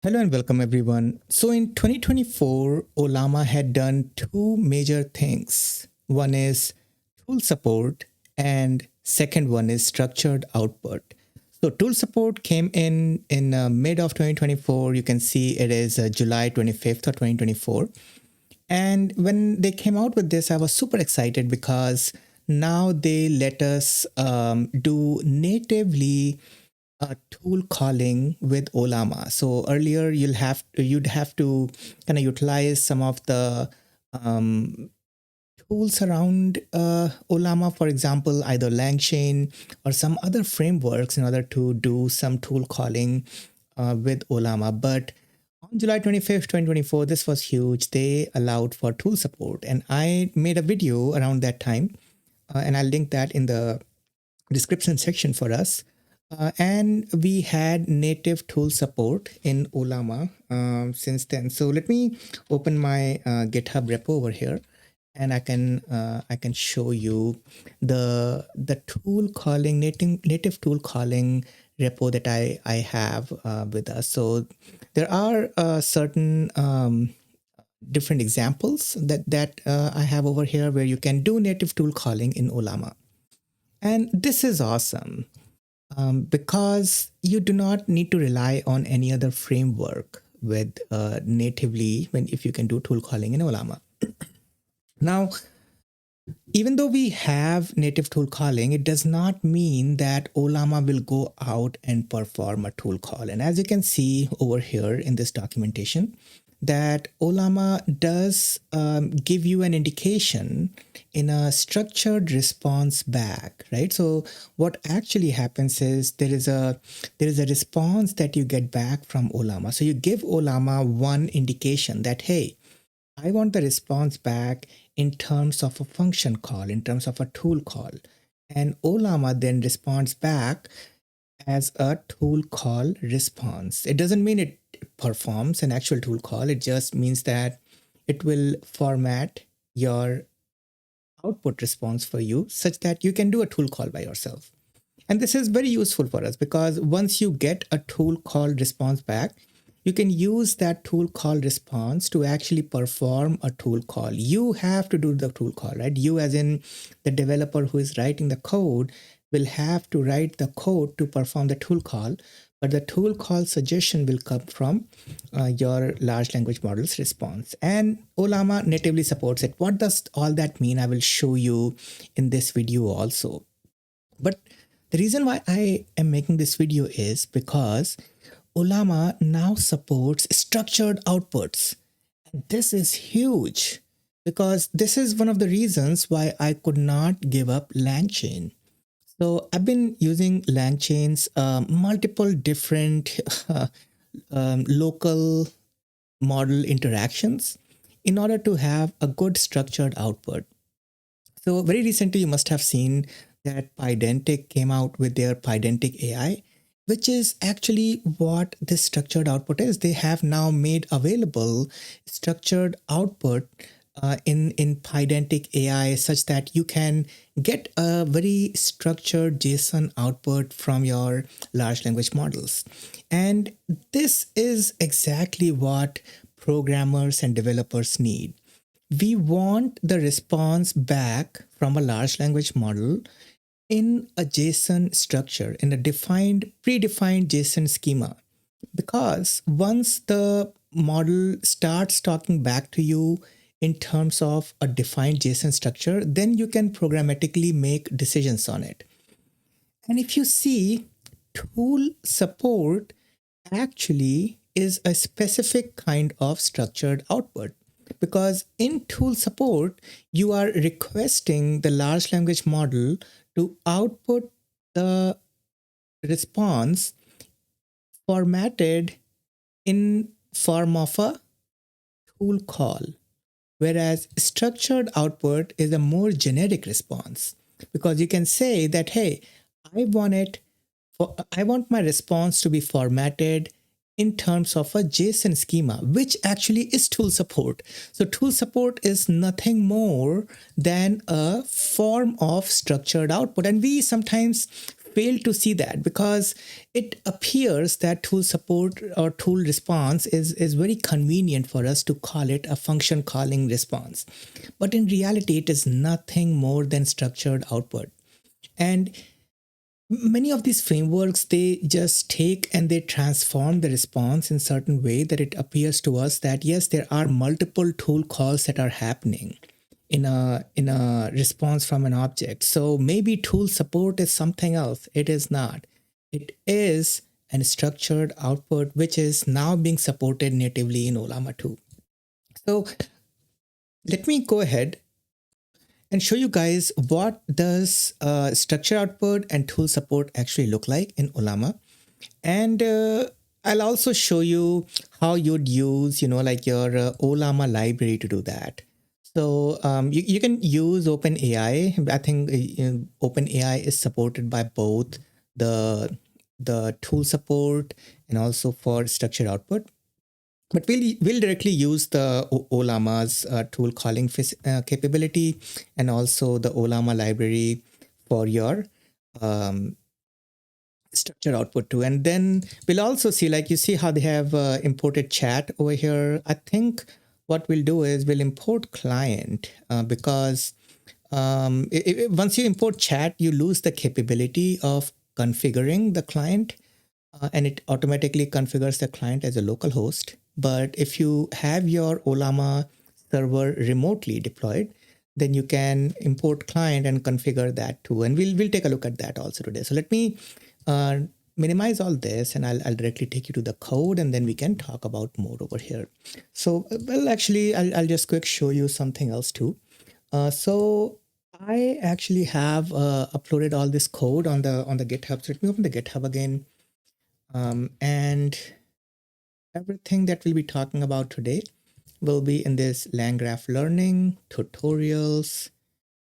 Hello and welcome everyone. So in 2024, Ollama had done two major things. One is tool support and second one is structured output. So tool support came in mid of 2024. You can see it is July 25th of 2024. And when they came out with this, I was super excited because now they let us do natively tool calling with Ollama. So earlier you'd have to kind of utilize some of the um, tools around Ollama, for example, either LangChain or some other frameworks in order to do some tool calling with Ollama. But on July 25th, 2024, this was huge. They allowed for tool support, and I made a video around that time, and I'll link that in the description section for us. And we had native tool support in Ollama since then. So let me open my GitHub repo over here, and I can show you the tool calling native tool calling repo that I have with us. So there are certain different examples that I have over here where you can do native tool calling in Ollama. And this is awesome because you do not need to rely on any other framework with natively when if you can do tool calling in Ollama. Now, even though we have native tool calling, it does not mean that Ollama will go out and perform a tool call. And as you can see over here in this documentation, that Ollama does give you an indication in a structured response back, right? So what actually happens is there is a response that you get back from Ollama. So you give Ollama one indication that, hey, I want the response back in terms of a function call, in terms of a tool call. And Ollama then responds back as a tool call response. It doesn't mean it performs an actual tool call. It just means that it will format your output response for you such that you can do a tool call by yourself. And this is very useful for us because once you get a tool call response back, you can use that tool call response to actually perform a tool call. You have to do the tool call, right? You, as in the developer who is writing the code, will have to write the code to perform the tool call. But the tool call suggestion will come from your large language model's response. And Ollama natively supports it. What does all that mean? I will show you in this video also. But the reason why I am making this video is because Ollama now supports structured outputs. And this is huge because this is one of the reasons why I could not give up LangChain. So I've been using LangChain's multiple different local model interactions in order to have a good structured output. So very recently, you must have seen that Pydantic came out with their Pydantic AI, which is actually what this structured output is. They have now made available structured output in Pydantic AI such that you can get a very structured JSON output from your large language models. And this is exactly what programmers and developers need. We want the response back from a large language model in a JSON structure, in a predefined JSON schema. Because once the model starts talking back to you in terms of a defined JSON structure, then you can programmatically make decisions on it. And if you see, tool support actually is a specific kind of structured output. Because in tool support, you are requesting the large language model to output the response formatted in form of a tool call. Whereas structured output is a more generic response because you can say that, hey, I want my response to be formatted in terms of a JSON schema, which actually is tool support. So tool support is nothing more than a form of structured output. And we sometimes fail to see that because it appears that tool support or tool response is very convenient for us to call it a function calling response. But in reality, it is nothing more than structured output. And many of these frameworks, they just take and they transform the response in certain way that it appears to us that yes, there are multiple tool calls that are happening in a response from an object. So maybe tool support is something else. It is not. It is an structured output which is now being supported natively in Ollama 2. So let me go ahead and show you guys what does structure output and tool support actually look like in Ollama. And I'll also show you how you'd use, like your Ollama library to do that. So you can use OpenAI. I think OpenAI is supported by both the tool support and also for structured output. But we'll directly use the Ollama's tool calling capability and also the Ollama library for your um, structure output too. And then we'll also see, like you see how they have imported chat over here. I think what we'll do is we'll import client because once you import chat, you lose the capability of configuring the client and it automatically configures the client as a local host. But if you have your Ollama server remotely deployed, then you can import client and configure that too. And we'll take a look at that also today. So let me minimize all this and I'll directly take you to the code and then we can talk about more over here. So, well, actually, I'll just quick show you something else too. So I actually have uploaded all this code on the GitHub. So let me open the GitHub again. And everything that we'll be talking about today will be in this LangGraph learning tutorials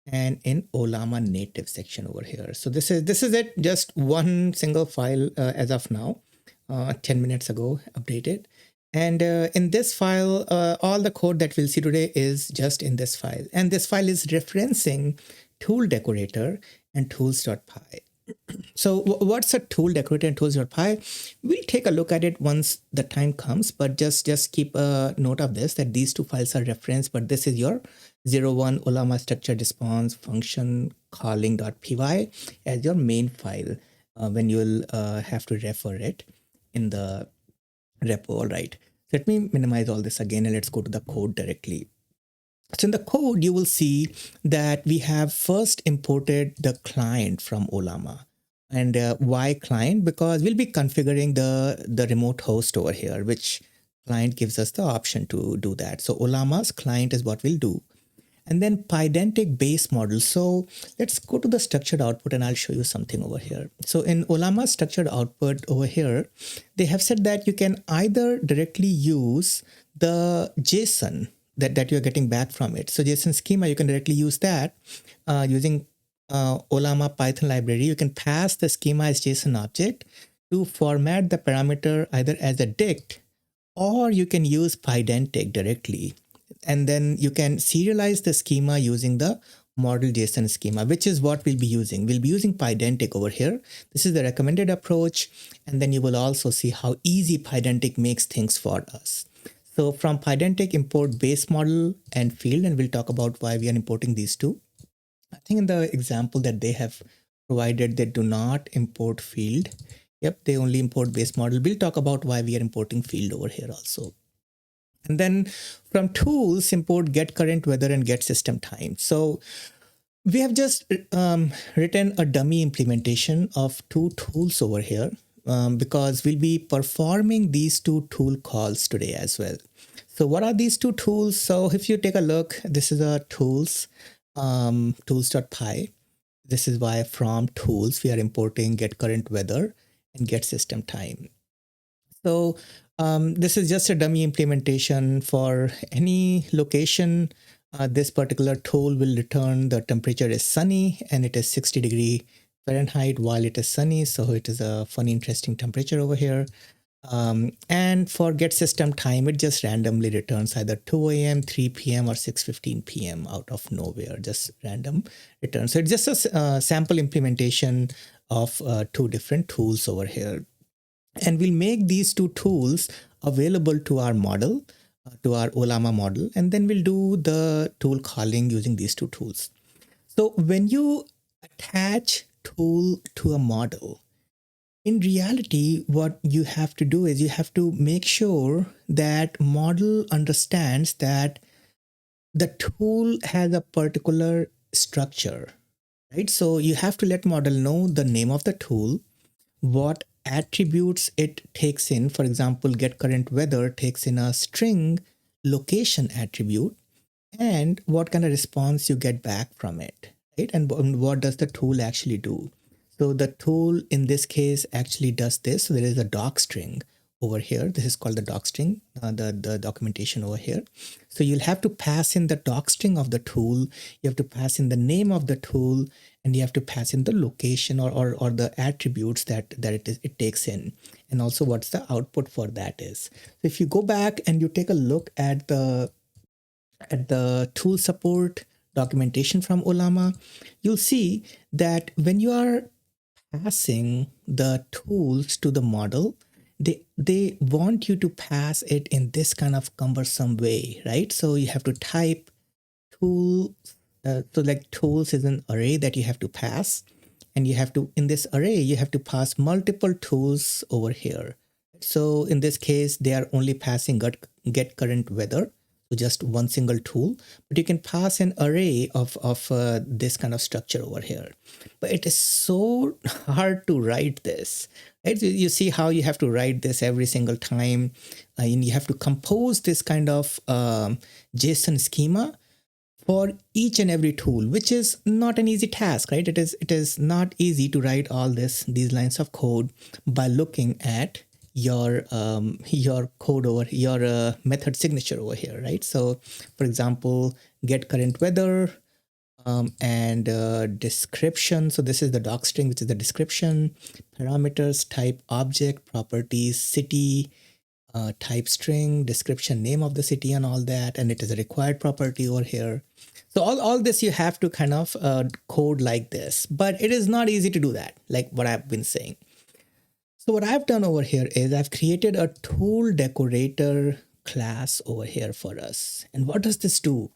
and in Ollama native section over here. So this is it, just one single file as of now, 10 minutes ago updated. And in this file, all the code that we'll see today is just in this file. And this file is referencing tool decorator and tools.py. So what's a tool decorator and tools.py? We'll take a look at it once the time comes, but just keep a note of this, that these two files are referenced, but this is your 01 Ollama structured response function calling.py as your main file when you'll have to refer it in the repo. All right. Let me minimize all this again and let's go to the code directly. So in the code, you will see that we have first imported the client from Ollama. And why client? Because we'll be configuring the remote host over here, which client gives us the option to do that. So Ollama's client is what we'll do. And then Pydantic base model. So let's go to the structured output and I'll show you something over here. So in Ollama's structured output over here, they have said that you can either directly use the JSON that you're getting back from it. So JSON schema, you can directly use that using Ollama Python library. You can pass the schema as JSON object to format the parameter either as a dict, or you can use Pydantic directly. And then you can serialize the schema using the model JSON schema, which is what we'll be using. We'll be using Pydantic over here. This is the recommended approach. And then you will also see how easy Pydantic makes things for us. So from Pydantic, import base model and field, and we'll talk about why we are importing these two. I think in the example that they have provided, they do not import field. Yep, they only import base model. We'll talk about why we are importing field over here also. And then from tools, import get current weather and get system time. So we have just written a dummy implementation of two tools over here because we'll be performing these two tool calls today as well. So what are these two tools? So if you take a look, this is a tools, tools.py. This is why from tools, we are importing get current weather and get system time. So this is just a dummy implementation for any location. This particular tool will return the temperature is sunny and it is 60 degree Fahrenheit while it is sunny. So it is a funny, interesting temperature over here. And for get system time, it just randomly returns either 2 a.m., 3 p.m., or 6:15 p.m. out of nowhere, just random returns. So it's just a sample implementation of two different tools over here. And we'll make these two tools available to our model, to our Ollama model, and then we'll do the tool calling using these two tools. So when you attach tool to a model, in reality, what you have to do is you have to make sure that model understands that the tool has a particular structure, right? So you have to let model know the name of the tool, what attributes it takes in. For example, get current weather takes in a string location attribute, and what kind of response you get back from it, right? And what does the tool actually do? So the tool in this case actually does this. So there is a doc string over here. This is called the doc string, the documentation over here. So you'll have to pass in the doc string of the tool. You have to pass in the name of the tool, and you have to pass in the location or the attributes that it takes in, and also what's the output for that is. So if you go back and you take a look at the tool support documentation from Ollama, you'll see that when you are passing the tools to the model, they want you to pass it in this kind of cumbersome way, right? So you have to type tool. So like tools is an array that you have to pass, and you have to, in this array, you have to pass multiple tools over here. So in this case, they are only passing get current weather, so just one single tool, but you can pass an array of this kind of structure over here. But it is so hard to write this, right? So you see how you have to write this every single time, and you have to compose this kind of JSON schema for each and every tool, which is not an easy task, right? It is not easy to write all these lines of code by looking at your code over your method signature over here, right? So for example, get current weather, and description. So this is the doc string, which is the description, parameters, type object, properties, city, type string, description, name of the city, and all that, and it is a required property over here. So all this you have to kind of code like this, but it is not easy to do that, like what I've been saying. So what I've done over here is I've created a tool decorator class over here for us. And what does this do?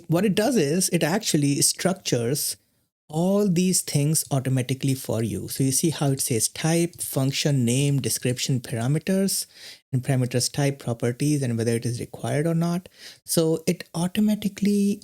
What it does is it actually structures all these things automatically for you. So you see how it says type, function, name, description, parameters, and parameters type, properties, and whether it is required or not. So it automatically,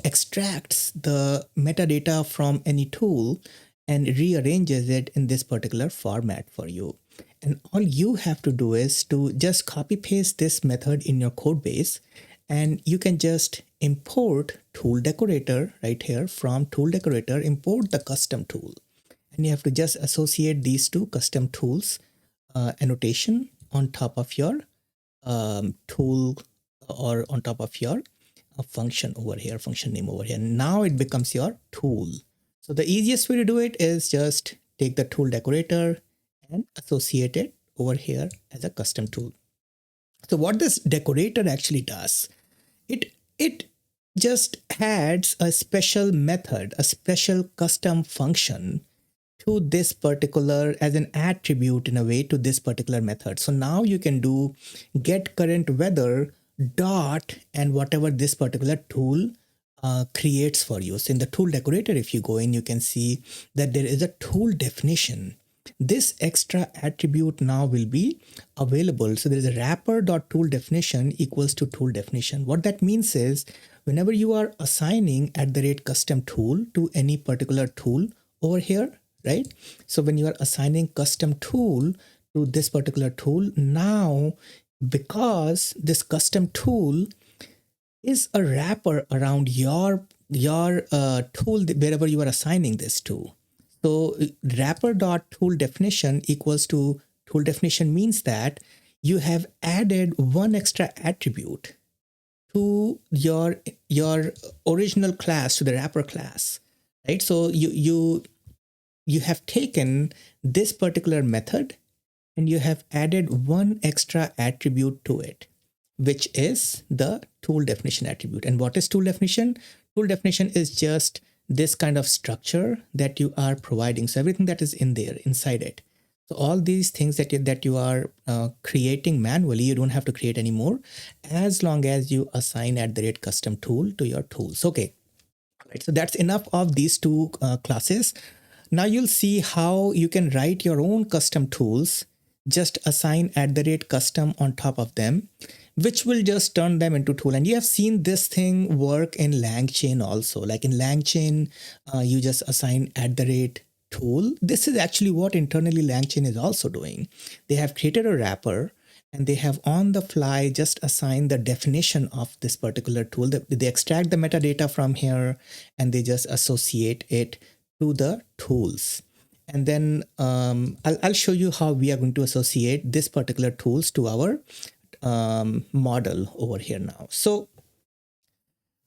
extracts the metadata from any tool and rearranges it in this particular format for you. And all you have to do is to just copy paste this method in your code base, and you can just import tool decorator right here. From tool decorator, import the custom tool, and you have to just associate these two custom tools annotation on top of your tool, or on top of your function over here, function name over here. Now it becomes your tool. So the easiest way to do it is just take the tool decorator and associate it over here as a custom tool. So what this decorator actually does, it just adds a special method, a special custom function to this particular, as an attribute in a way, to this particular method. So now you can do get current weather dot and whatever this particular tool creates for you. So in the tool decorator, if you go in, you can see that there is a tool definition. This extra attribute now will be available. So there is a wrapper.tool definition equals to tool definition. What that means is whenever you are assigning @custom tool to any particular tool over here, right? So when you are assigning custom tool to this particular tool, now because this custom tool is a wrapper around your tool wherever you are assigning this to. So wrapper.tool definition equals to tool definition means that you have added one extra attribute to your original class, to the wrapper class, right? So you have taken this particular method and you have added one extra attribute to it, which is the tool definition attribute. And what is tool definition? Tool definition is just this kind of structure that you are providing. So everything that is in there, inside it. So all these things that you are creating manually, you don't have to create anymore, as long as you assign @custom tool to your tools. Okay, right. So that's enough of these two classes. Now you'll see how you can write your own custom tools, just assign @custom on top of them, which will just turn them into tool. And you have seen this thing work in LangChain also. Like in LangChain, you just assign @tool. This is actually what internally LangChain is also doing. They have created a wrapper and they have on the fly just assigned the definition of this particular tool. They extract the metadata from here and they just associate it to the tools. And then I'll show you how we are going to associate this particular tools to our model over here now. So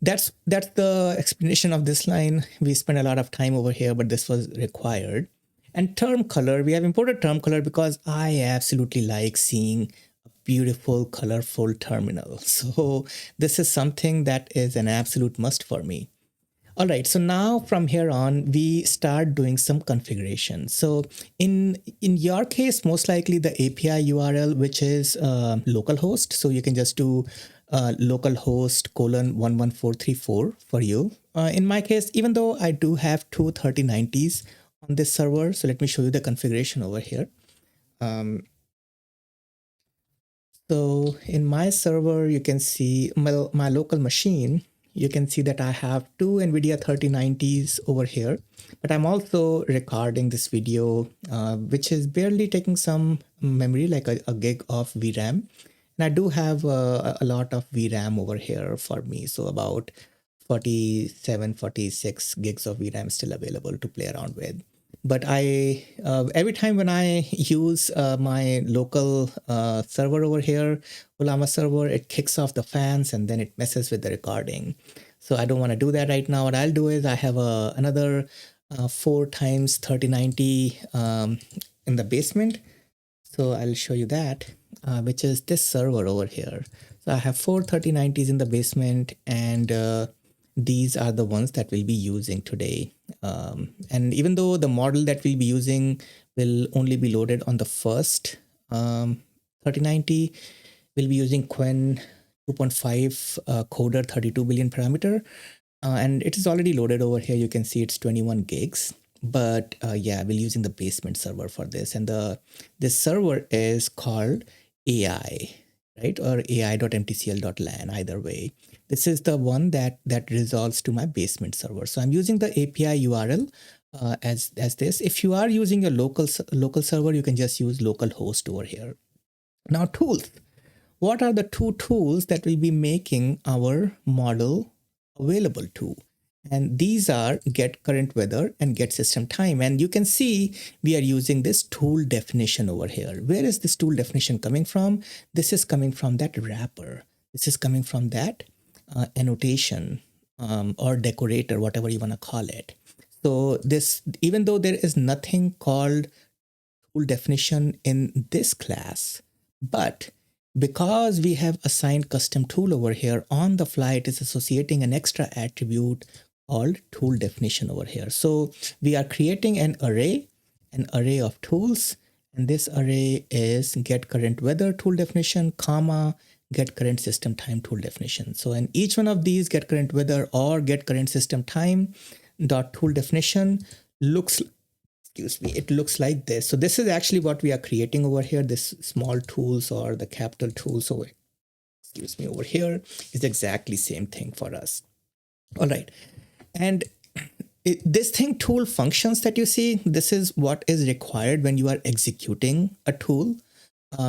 that's the explanation of this line. We spent a lot of time over here, but this was required. And term color, we have imported term color because I absolutely like seeing a beautiful, colorful terminal. So this is something that is an absolute must for me. All right, so now from here on, we start doing some configuration. So in your case, most likely the API URL, which is localhost. So you can just do localhost :11434 for you. In my case, even though I do have two 3090s on this server, so let me show you the configuration over here. So in my server, you can see my local machine. You can see that I have two NVIDIA 3090s over here, but I'm also recording this video, which is barely taking some memory, like a gig of VRAM. And I do have a lot of VRAM over here for me. So about 47, 46 gigs of VRAM still available to play around with. But I every time when I use my local server over here, Ollama server, it kicks off the fans and then it messes with the recording. So I don't want to do that right now. What I'll do is I have another 4 times 3090 in the basement. So I'll show you that, which is this server over here. So I have 4 3090s in the basement, and these are the ones that we'll be using today. And even though the model that we'll be using will only be loaded on the first 3090, we'll be using Qwen 2.5 coder 32 billion parameter. And it is already loaded over here. You can see it's 21 gigs. But yeah, we're using the basement server for this. And this server is called AI, right? Or ai.mtcl.lan, either way. This is the one that resolves to my basement server. So I'm using the API URL as this. If you are using your local server, you can just use localhost over here. Now tools. What are the two tools that will be making our model available to? And these are get current weather and get system time. And you can see we are using this tool definition over here. Where is this tool definition coming from? This is coming from that wrapper. This is coming from that annotation or decorator, whatever you want to call it. So this, even though there is nothing called tool definition in this class, but because we have assigned custom tool over here, on the fly, it is associating an extra attribute called tool definition over here. So we are creating an array of tools, and this array is get current weather tool definition, comma, get current system time tool definition. So in each one of these, get current weather or get current system time dot tool definition looks, it looks like this. So this is actually what we are creating over here. This small tools or the capital tools over, over here is exactly same thing for us. All right. And this thing tool functions that you see, this is what is required when you are executing a tool.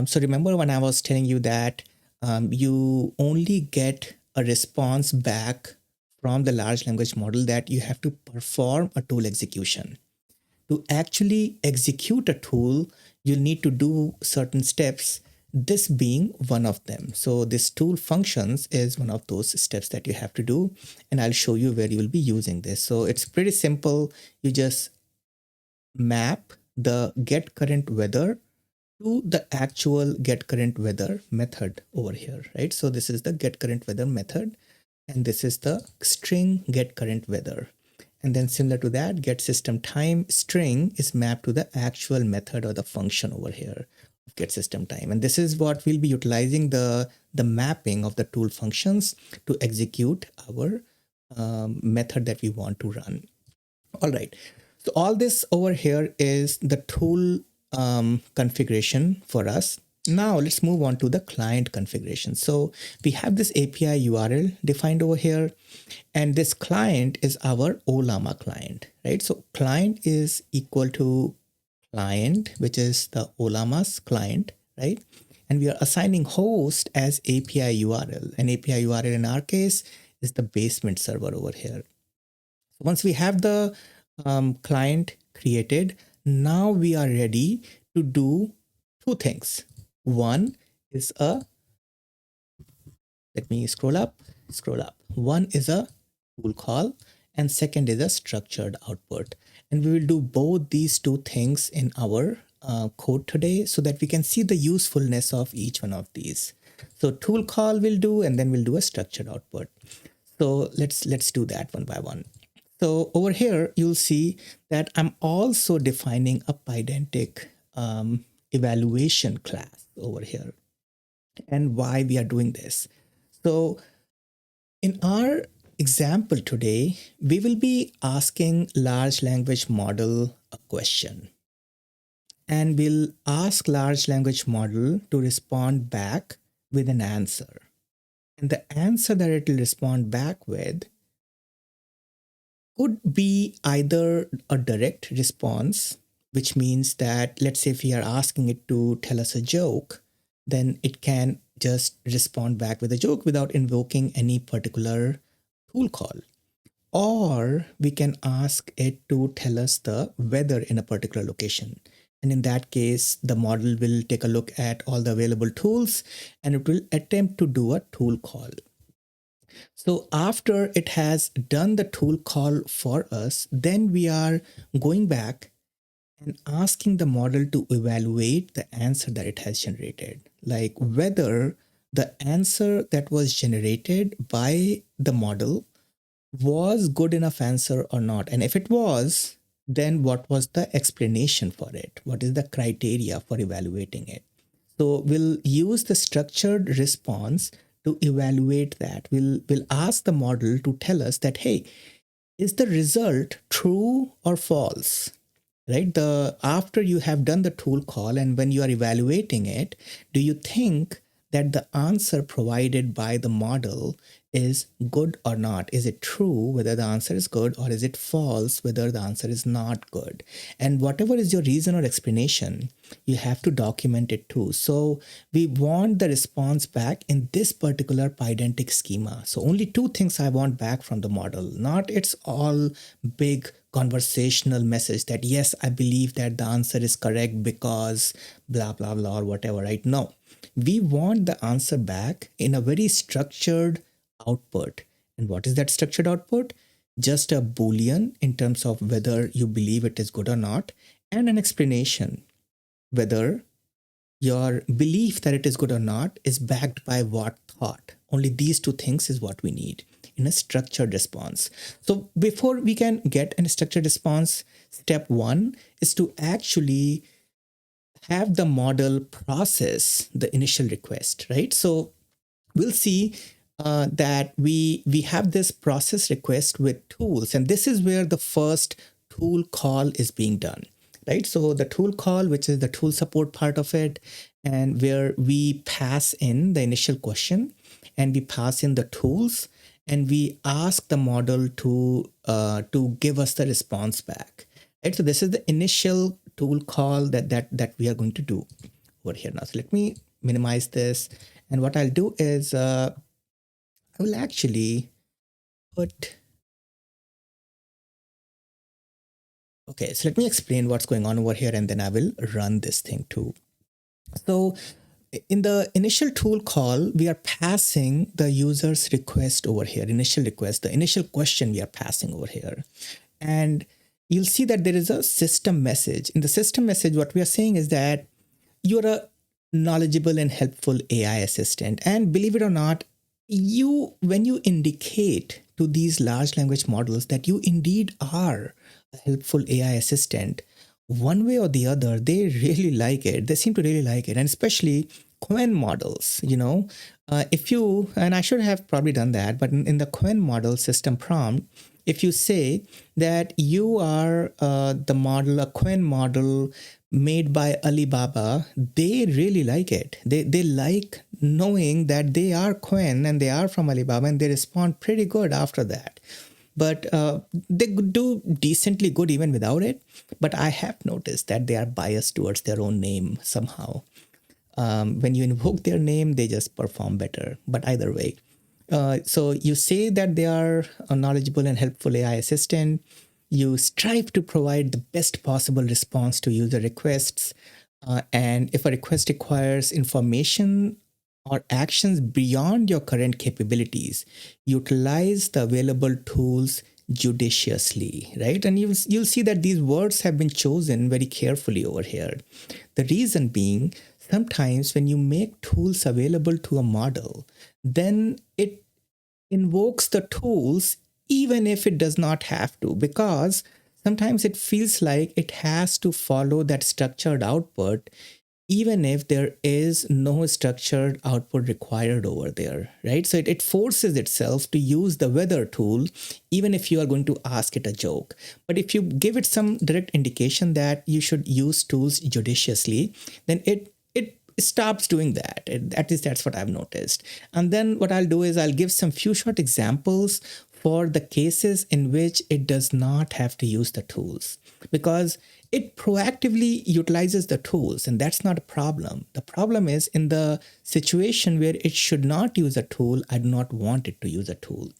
So remember when I was telling you that you only get a response back from the large language model that you have to perform a tool execution. To actually execute a tool, you'll need to do certain steps, this being one of them. So this tool functions is one of those steps that you have to do. And I'll show you where you will be using this. So it's pretty simple. You just map the get current weather to the actual get current weather method over here, right? So this is the get current weather method, and this is the string get current weather. And then similar to that, get system time string is mapped to the actual method or the function over here of get system time. And this is what we'll be utilizing the mapping of the tool functions to execute our method that we want to run. All right. So all this over here is the tool configuration for us. Now let's move on to the client configuration. So we have this API URL defined over here, and this client is our Ollama client, right? So client is equal to client, which is the Ollama's client, right? And we are assigning host as API URL, and API URL in our case is the basement server over here. Once we have the client created, now we are ready to do two things. One is let me scroll up. One is a tool call, and second is a structured output. And we will do both these two things in our code today so that we can see the usefulness of each one of these. So tool call will do, and then we'll do a structured output. So let's do that one by one. So over here, you'll see that I'm also defining a Pydantic evaluation class over here, and why we are doing this. So in our example today, we will be asking large language model a question, and we'll ask large language model to respond back with an answer. And the answer that it will respond back with could be either a direct response, which means that, let's say if we are asking it to tell us a joke, then it can just respond back with a joke without invoking any particular tool call. Or we can ask it to tell us the weather in a particular location. And in that case, the model will take a look at all the available tools and it will attempt to do a tool call. So after it has done the tool call for us, then we are going back and asking the model to evaluate the answer that it has generated, like whether the answer that was generated by the model was good enough answer or not. And if it was, then what was the explanation for it? What is the criteria for evaluating it? So we'll use the structured response to evaluate that. We'll ask the model to tell us that, hey, is the result true or false? Right? After you have done the tool call and when you are evaluating it, do you think that the answer provided by the model is good or not? Is it true whether the answer is good, or is it false whether the answer is not good? And whatever is your reason or explanation, you have to document it too. So we want the response back in this particular Pydantic schema. So only two things I want back from the model, not it's all big conversational message that yes, I believe that the answer is correct because blah blah blah or whatever, right? No, we want the answer back in a very structured output. And what is that structured output? Just a boolean in terms of whether you believe it is good or not, and an explanation whether your belief that it is good or not is backed by what thought. Only these two things is what we need in a structured response. So before we can get a structured response, step one is to actually have the model process the initial request, right? So we'll see that we have this process request with tools, and this is where the first tool call is being done, right? So the tool call, which is the tool support part of it, and where we pass in the initial question and we pass in the tools and we ask the model to give us the response back, right? So this is the initial tool call that we are going to do over here now. So let me minimize this, and what I'll do is I will actually put, okay, so let me explain what's going on over here, and then I will run this thing too. So in the initial tool call, we are passing the user's request over here, initial request, the initial question we are passing over here. And you'll see that there is a system message. In the system message, what we are saying is that you're a knowledgeable and helpful AI assistant. And believe it or not, when you indicate to these large language models that you indeed are a helpful AI assistant, one way or the other, they really like it. They seem to really like it. And especially Quen models, if you, and I should have probably done that, but in the Quen model system prompt, if you say that you are the model, a Quen model made by Alibaba, they really like it. They like knowing that they are Quen and they are from Alibaba, and they respond pretty good after that. But they do decently good even without it. But I have noticed that they are biased towards their own name somehow. When you invoke their name, they just perform better. But either way, so you say that they are a knowledgeable and helpful AI assistant. You strive to provide the best possible response to user requests. And if a request requires information or actions beyond your current capabilities, utilize the available tools judiciously, right? And you'll see that these words have been chosen very carefully over here. The reason being, sometimes when you make tools available to a model, then it invokes the tools even if it does not have to, because sometimes it feels like it has to follow that structured output even if there is no structured output required over there, right? So it forces itself to use the weather tool, even if you are going to ask it a joke. But if you give it some direct indication that you should use tools judiciously, then it stops doing that. At least that's what I've noticed. And then what I'll do is I'll give some few short examples for the cases in which it does not have to use the tools, because it proactively utilizes the tools, and that's not a problem. The problem is in the situation where it should not use a tool, I do not want it to use a tool.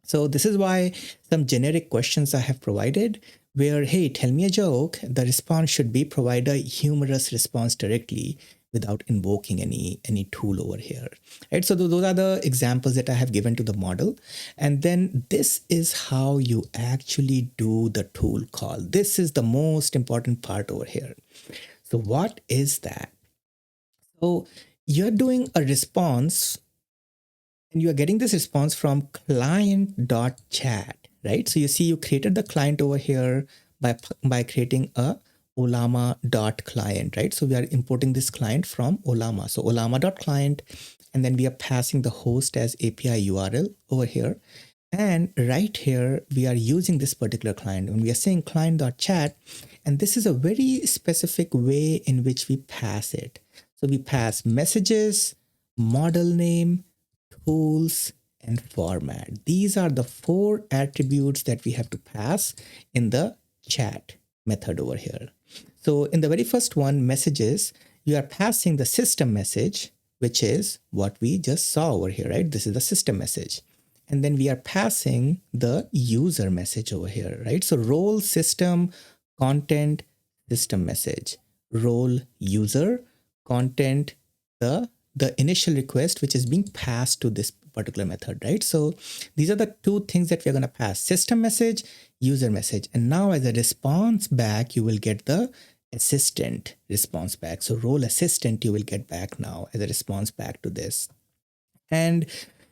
So this is why some generic questions I have provided where, hey, tell me a joke, the response should be provide a humorous response directly without invoking any tool over here, right? So those are the examples that I have given to the model. And then this is how you actually do the tool call. This is the most important part over here. So what is that? So you're doing a response, and you are getting this response from client.chat, right? So you see you created the client over here by creating a Ollama.client, right? So we are importing this client from Ollama. So Ollama.client, and then we are passing the host as API URL over here. And right here, we are using this particular client. When we are saying client.chat, and this is a very specific way in which we pass it. So we pass messages, model name, tools, and format. These are the 4 attributes that we have to pass in the chat method over here. So in the very first one, messages, you are passing the system message, which is what we just saw over here, right? This is the system message. And then we are passing the user message over here, right? So role, system, content, system message, role, user, content, the initial request, which is being passed to this particular method, right? So these are the 2 things that we're going to pass: system message, user message. And now as a response back, you will get the assistant response back. So role assistant, you will get back now as a response back to this. And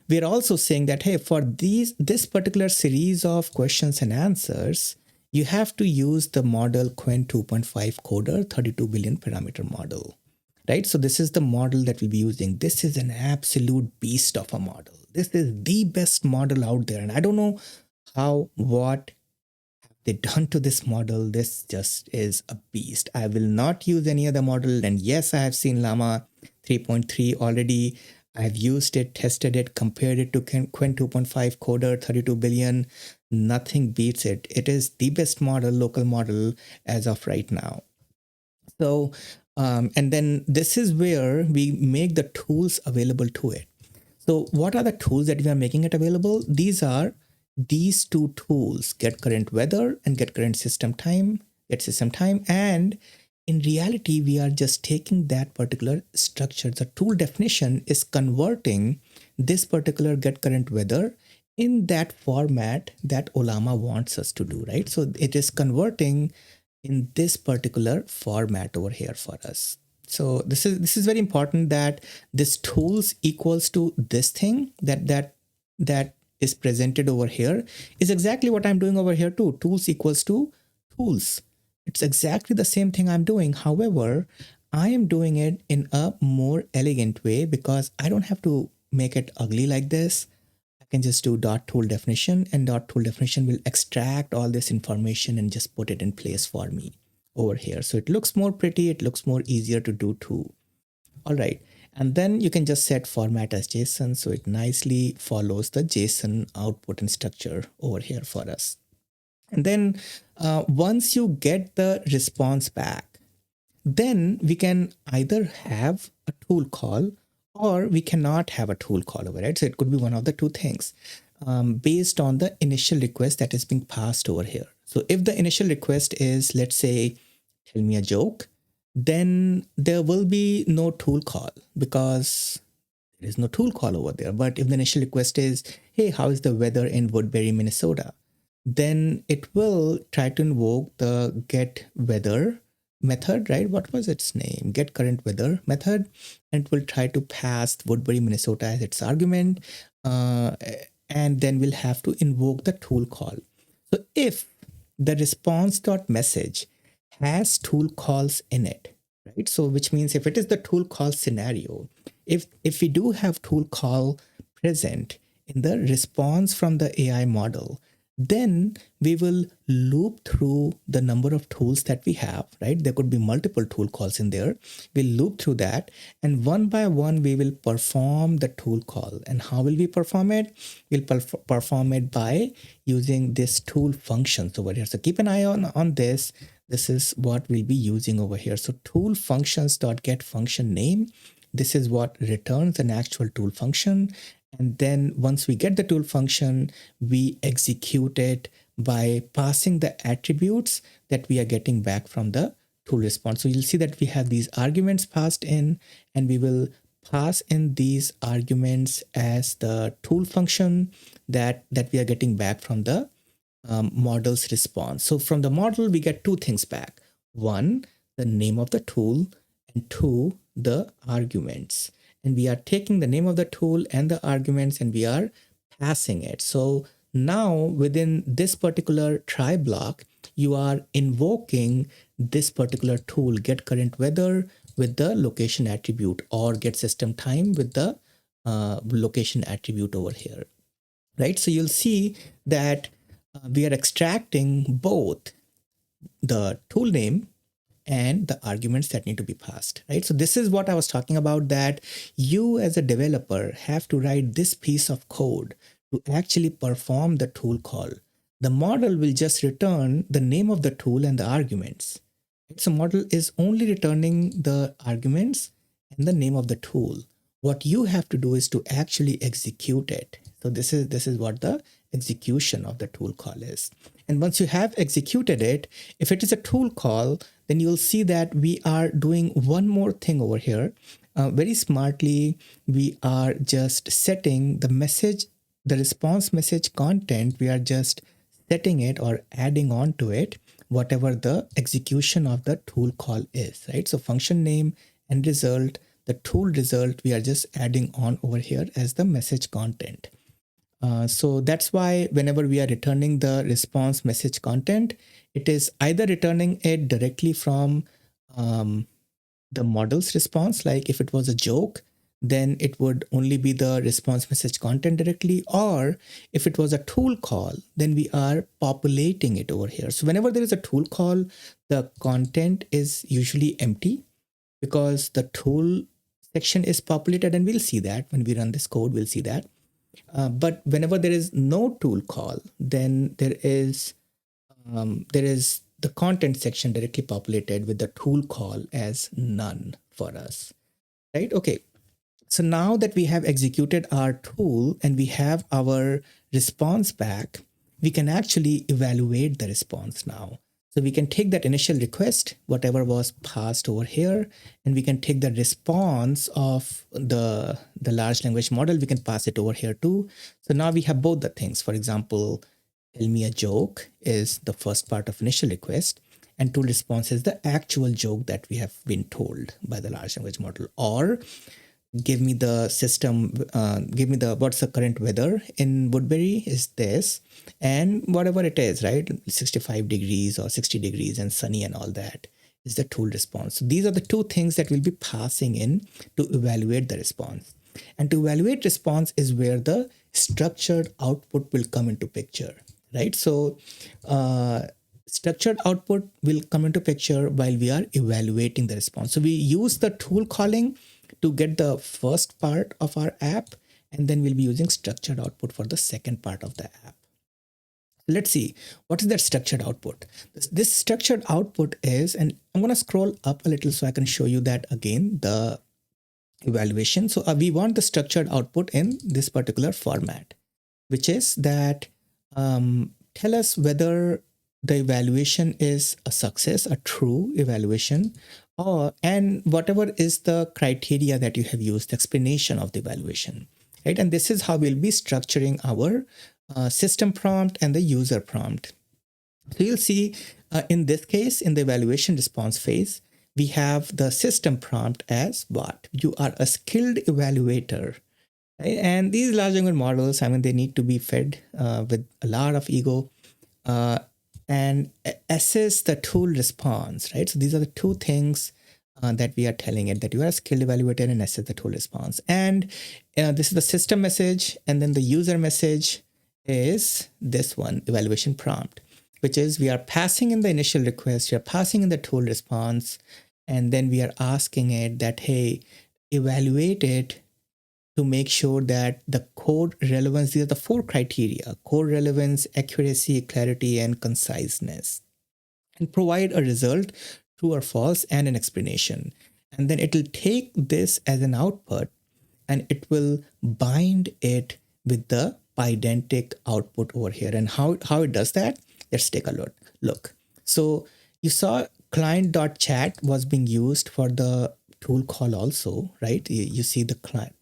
we're also saying that, hey, for this particular series of questions and answers, you have to use the model Quen 2.5 coder 32 billion parameter model, right? So this is the model that we'll be using. This is an absolute beast of a model. This is the best model out there. And I don't know what they done to this model. This just is a beast. I will not use any other model. And yes, I have seen Llama 3.3 already. I've used it, tested it, compared it to Quen 2.5 coder 32 billion. Nothing beats it. It is the best model, local model as of right now. So, and then this is where we make the tools available to it. So what are the tools that we are making it available? These are these 2 tools: get current weather and get current system time, get system time. And in reality, we are just taking that particular structure. The tool definition is converting this particular get current weather in that format that Ollama wants us to do, right? So it is converting in this particular format over here for us. So this is very important, that this tools equals to this thing that is presented over here is exactly what I'm doing over here too. Tools equals to tools. It's exactly the same thing I'm doing. However, I am doing it in a more elegant way because I don't have to make it ugly like this. I can just do dot tool definition, and dot tool definition will extract all this information and just put it in place for me over here. So it looks more pretty, it looks more easier to do too. All right. And then you can just set format as JSON. So it nicely follows the JSON output and structure over here for us. And then once you get the response back, then we can either have a tool call or we cannot have a tool call over it. So it could be one of the two things based on the initial request that is being passed over here. So if the initial request is, let's say, tell me a joke, then there will be no tool call because there is no tool call over there. But if the initial request is, hey, how is the weather in Woodbury, Minnesota? Then it will try to invoke the get weather method, right? What was its name? Get current weather method. And it will try to pass Woodbury, Minnesota as its argument. And then we'll have to invoke the tool call. So if the response.message has tool calls in it, right? So which means if it is the tool call scenario, if we do have tool call present in the response from the AI model, then we will loop through the number of tools that we have, right? There could be multiple tool calls in there. We'll loop through that, and one by one, we will perform the tool call. And how will we perform it? We'll perform it by using this tool functions over here. So keep an eye on this. This is what we'll be using over here. So tool functions.get function name. This is what returns an actual tool function. And then once we get the tool function, we execute it by passing the attributes that we are getting back from the tool response. So you'll see that we have these arguments passed in, and we will pass in these arguments as the tool function that we are getting back from the model's response. So from the model, we get two things back. One, the name of the tool, and two, the arguments. And we are taking the name of the tool and the arguments and we are passing it. So now within this particular try block, you are invoking this particular tool, get current weather, with the location attribute, or get system time with the location attribute over here, right? So you'll see that we are extracting both the tool name and the arguments that need to be passed, right? So this is what I was talking about, that you as a developer have to write this piece of code to actually perform the tool call. The model will just return the name of the tool and the arguments. So model is only returning the arguments and the name of the tool. What you have to do is to actually execute it. So this is what the execution of the tool call is. And once you have executed it, if it is a tool call, then you'll see that we are doing one more thing over here. Very smartly, we are just setting the message, the response message content, we are just setting it or adding on to it, whatever the execution of the tool call is, right? So function name and result, the tool result, we are just adding on over here as the message content. So that's why whenever we are returning the response message content, it is either returning it directly from the model's response. Like if it was a joke, then it would only be the response message content directly. Or if it was a tool call, then we are populating it over here. So whenever there is a tool call, the content is usually empty because the tool section is populated, and we'll see that when we run this code, we'll see that. But whenever there is no tool call, then there is the content section directly populated with the tool call as none for us, right? Okay. So now that we have executed our tool and we have our response back, we can actually evaluate the response now. So we can take that initial request, whatever was passed over here, and we can take the response of the large language model, we can pass it over here too. So now we have both the things. For example, tell me a joke is the first part of initial request, and tool response is the actual joke that we have been told by the large language model. Or give me the system, give me the what's the current weather in Woodbury is this, and whatever it is, right, 65 degrees or 60 degrees and sunny and all that is the tool response. So these are the two things that we'll be passing in to evaluate the response. And to evaluate response is where the structured output will come into picture, right? So structured output will come into picture while we are evaluating the response. So we use the tool calling to get the first part of our app, and then we'll be using structured output for the second part of the app. Let's see, what is that structured output? This structured output is, and I'm going to scroll up a little so I can show you that again, the evaluation. So we want the structured output in this particular format, which is that tell us whether the evaluation is a success, a true evaluation, or and whatever is the criteria that you have used, the explanation of the evaluation, right? And this is how we'll be structuring our system prompt and the user prompt. So you'll see in this case, in the evaluation response phase, we have the system prompt as what? You are a skilled evaluator. Right? And these large language models, I mean, they need to be fed with a lot of ego and assess the tool response, right? So these are the two things that we are telling it, that you are a skilled evaluator and assess the tool response. And this is the system message. And then the user message is this one, evaluation prompt, which is we are passing in the initial request, we are passing in the tool response, and then we are asking it that, hey, evaluate it to make sure that the code relevance, these are the four criteria: code relevance, accuracy, clarity, and conciseness, and provide a result, true or false, and an explanation. And then it will take this as an output and it will bind it with the pydantic output over here. And how it does that? Let's take a look. So you saw client.chat was being used for the tool call also, right? You see the client.chat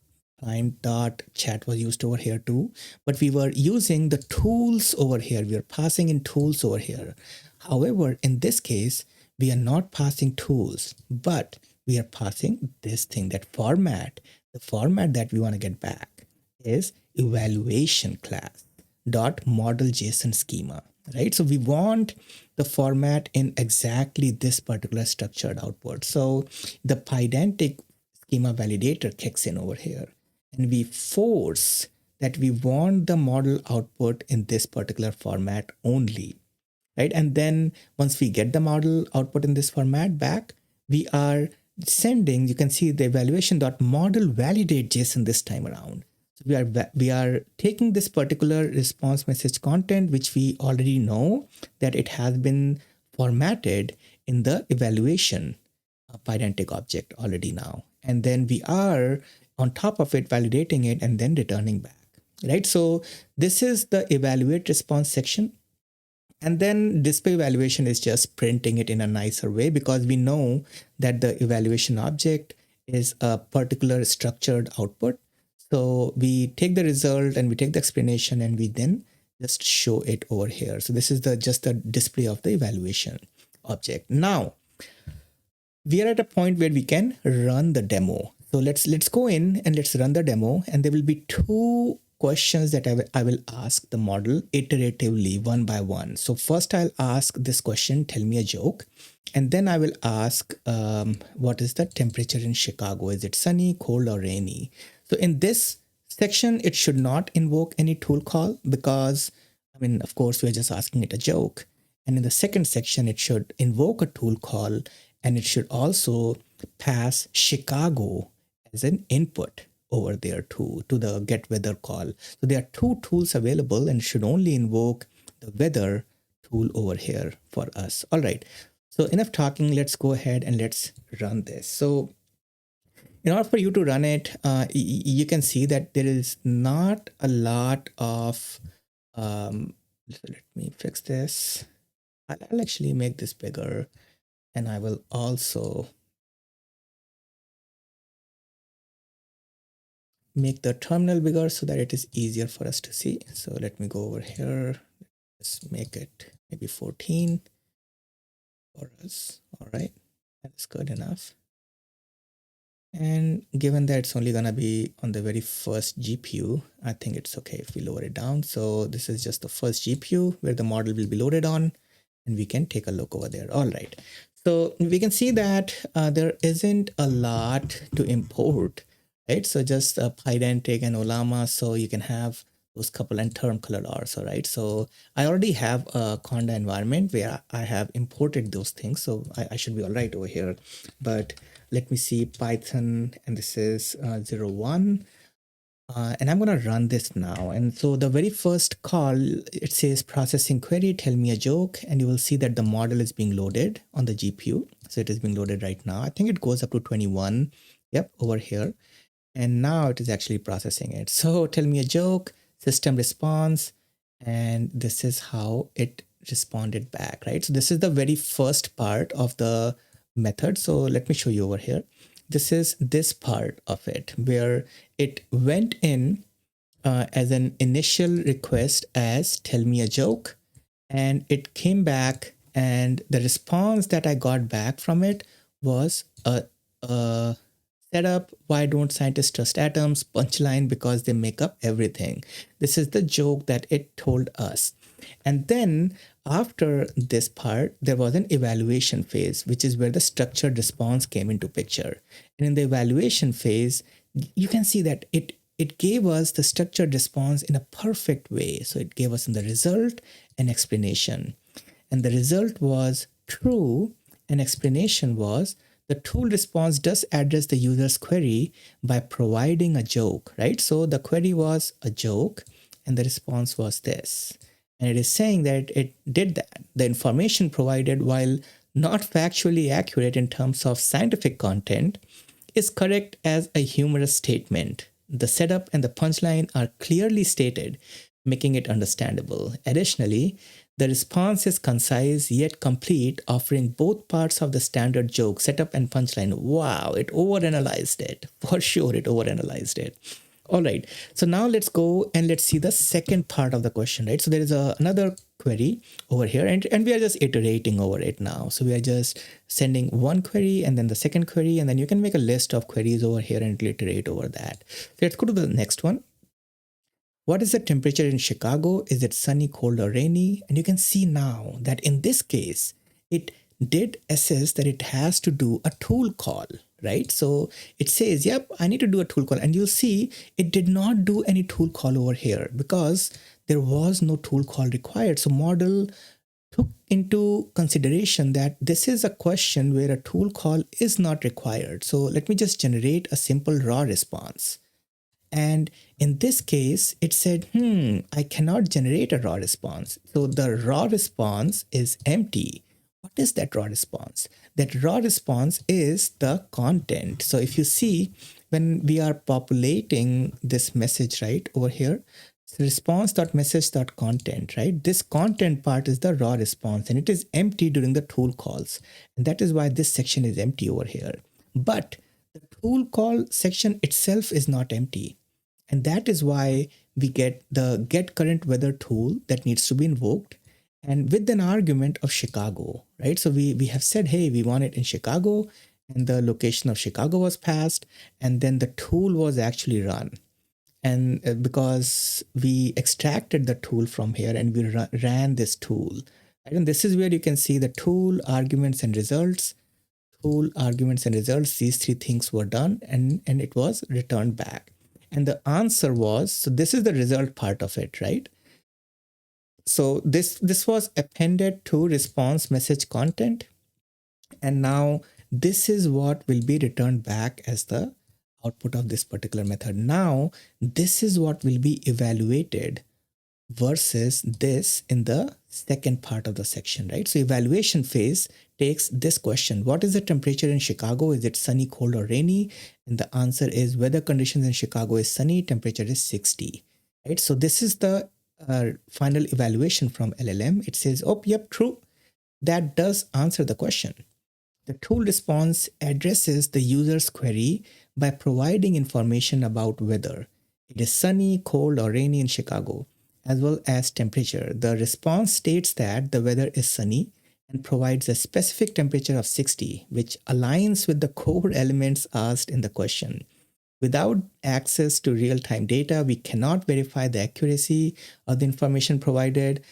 was used over here too, but we were using the tools over here. We are passing in tools over here. However, in this case, we are not passing tools, but we are passing this thing, that format. The format that we want to get back is evaluation class dot model JSON schema, right? So we want the format in exactly this particular structured output. So the pydantic schema validator kicks in over here, and we force that we want the model output in this particular format only, right? And then once we get the model output in this format back, we are sending, you can see the evaluation.model validate JSON this time around. So we are taking this particular response message content, which we already know that it has been formatted in the evaluation pydantic object already now. And then we are on top of it validating it and then returning back, right? So this is the evaluate response section. And then display evaluation is just printing it in a nicer way, because we know that the evaluation object is a particular structured output. So we take the result and we take the explanation and we then just show it over here. So this is just the display of the evaluation object. Now we are at a point where we can run the demo. So let's go in and let's run the demo, and there will be two questions that I will ask the model iteratively, one by one. So first I'll ask this question, tell me a joke. And then I will ask, what is the temperature in Chicago? Is it sunny, cold, or rainy? So in this section, it should not invoke any tool call because, I mean, of course, we're just asking it a joke. And in the second section, it should invoke a tool call, and it should also pass Chicago as an input over there to the get weather call. So there are two tools available and should only invoke the weather tool over here for us. All right. So enough talking. Let's go ahead and let's run this. So in order for you to run it, you can see that there is not a lot of, let me fix this. I'll actually make this bigger, and I will also make the terminal bigger so that it is easier for us to see. So let me go over here. Let's make it maybe 14. for us. All right, that's good enough. And given that it's only gonna be on the very first GPU, I think it's okay if we lower it down. So this is just the first GPU where the model will be loaded on, and we can take a look over there. All right. So we can see that there isn't a lot to import, right? So just Pydantic and Ollama, so you can have those couple and term color also, right? So I already have a Conda environment where I have imported those things, so I should be all right over here. But let me see Python, and this is 01. And I'm going to run this now. And so the very first call, it says processing query, tell me a joke. And you will see that the model is being loaded on the GPU. So it is being loaded right now. I think it goes up to 21. Yep, over here. And now it is actually processing it. So tell me a joke, system response. And this is how it responded back, right? So this is the very first part of the method. So let me show you over here. This is this part of it where it went in as an initial request as tell me a joke, and it came back, and the response that I got back from it was a setup, why don't scientists trust atoms, punchline, because they make up everything. This is the joke that it told us. And then after this part, there was an evaluation phase, which is where the structured response came into picture. And in the evaluation phase, you can see that it gave us the structured response in a perfect way. So it gave us in the result an explanation. And the result was true, and explanation was the tool response does address the user's query by providing a joke, right? So the query was a joke and the response was this. And it is saying that it did that. The information provided, while not factually accurate in terms of scientific content, is correct as a humorous statement. The setup and the punchline are clearly stated, making it understandable. Additionally, the response is concise yet complete, offering both parts of the standard joke, setup and punchline. Wow, it overanalyzed it. For sure, it overanalyzed it. All right, so now let's go and let's see the second part of the question, right? So there is another query over here, and we are just iterating over it now. So we are just sending one query and then the second query, and then you can make a list of queries over here and iterate over that. So let's go to the next one. What is the temperature in Chicago? Is it sunny, cold, or rainy? And you can see now that in this case, it did assess that it has to do a tool call, right? So it says, yep, I need to do a tool call. And you'll see it did not do any tool call over here because there was no tool call required. So model took into consideration that this is a question where a tool call is not required. So let me just generate a simple raw response. And in this case, it said, I cannot generate a raw response. So the raw response is empty. What is that raw response? That raw response is the content. So if you see, when we are populating this message right over here, so response.message.content, right? This content part is the raw response, and it is empty during the tool calls. And that is why this section is empty over here. But the tool call section itself is not empty. And that is why we get the get current weather tool that needs to be invoked, and with an argument of Chicago, right? So we have said, hey, we want it in Chicago, and the location of Chicago was passed, and then the tool was actually run. And because we extracted the tool from here and we ran this tool, right? And this is where you can see the tool, arguments, and results. Tool, arguments, and results, these three things were done, and it was returned back. And the answer was, so this is the result part of it, right? So this was appended to response message content. And now this is what will be returned back as the output of this particular method. Now, this is what will be evaluated versus this in the second part of the section, right? So evaluation phase takes this question. What is the temperature in Chicago? Is it sunny, cold, or rainy? And the answer is weather conditions in Chicago is sunny, temperature is 60, right? So this is the final evaluation from LLM. It says, oh, yep, true. That does answer the question. The tool response addresses the user's query by providing information about weather. It is sunny, cold, or rainy in Chicago, as well as temperature. The response states that the weather is sunny and provides a specific temperature of 60, which aligns with the core elements asked in the question. Without access to real-time data, we cannot verify the accuracy of the information provided.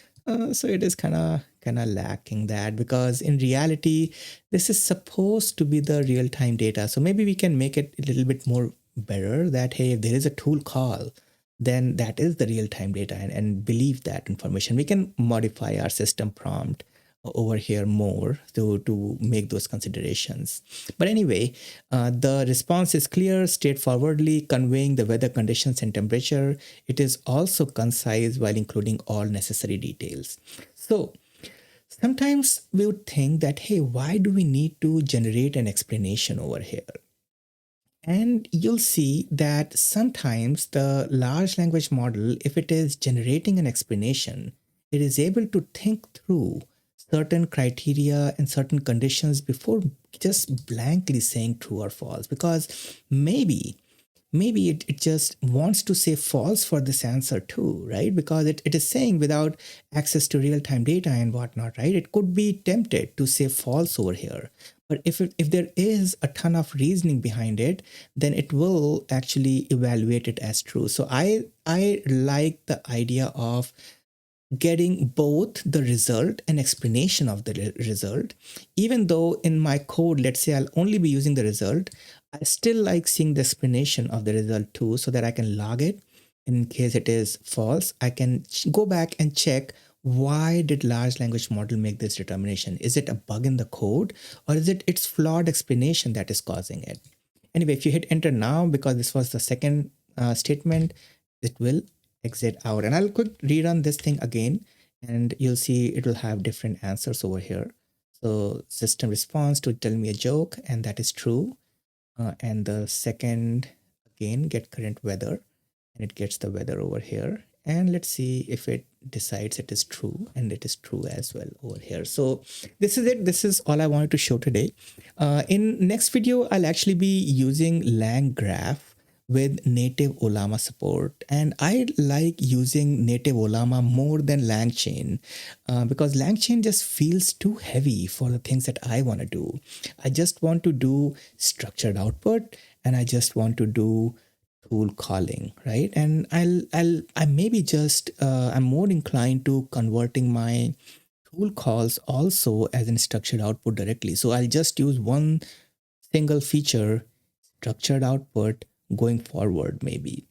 So it is kind of lacking that, because in reality, this is supposed to be the real-time data. So maybe we can make it a little bit more better that, hey, if there is a tool call, then that is the real-time data, and believe that information. We can modify our system prompt over here more to make those considerations. But anyway, the response is clear, straightforwardly conveying the weather conditions and temperature. It is also concise while including all necessary details. So sometimes we would think that, hey, why do we need to generate an explanation over here? And you'll see that sometimes the large language model, if it is generating an explanation, it is able to think through certain criteria and certain conditions before just blankly saying true or false. Because maybe it just wants to say false for this answer too, right? Because it is saying without access to real-time data and whatnot, right? It could be tempted to say false over here. But if there is a ton of reasoning behind it, then it will actually evaluate it as true. So I like the idea of getting both the result and explanation of the result. Even though in my code, let's say I'll only be using the result, I still like seeing the explanation of the result too, so that I can log it. In case it is false, I can go back and check, why did large language model make this determination? Is it a bug in the code, or is it its flawed explanation that is causing it? Anyway, if you hit enter now, because this was the second statement, it will exit out. And I'll quick rerun this thing again, and you'll see it will have different answers over here. So system response to tell me a joke, and that is true. And the second, again, get current weather, and it gets the weather over here. And let's see if it decides it is true, and it is true as well over here. So this is it. This is all I wanted to show today. In next video, I'll actually be using LangGraph with Native Ollama support. And I like using Native Ollama more than LangChain, because LangChain just feels too heavy for the things that I want to do. I just want to do structured output, and I just want to do tool calling, right? And I maybe just I'm more inclined to converting my tool calls also as in structured output directly. So I'll just use one single feature, structured output, going forward maybe.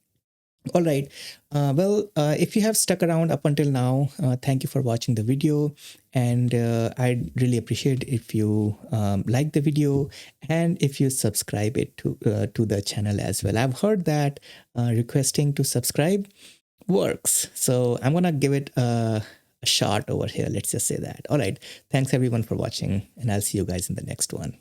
All right. If you have stuck around up until now, thank you for watching the video. And I'd really appreciate if you like the video and if you subscribe it to the channel as well. I've heard that requesting to subscribe works. So I'm going to give it a shot over here. Let's just say that. All right. Thanks everyone for watching, and I'll see you guys in the next one.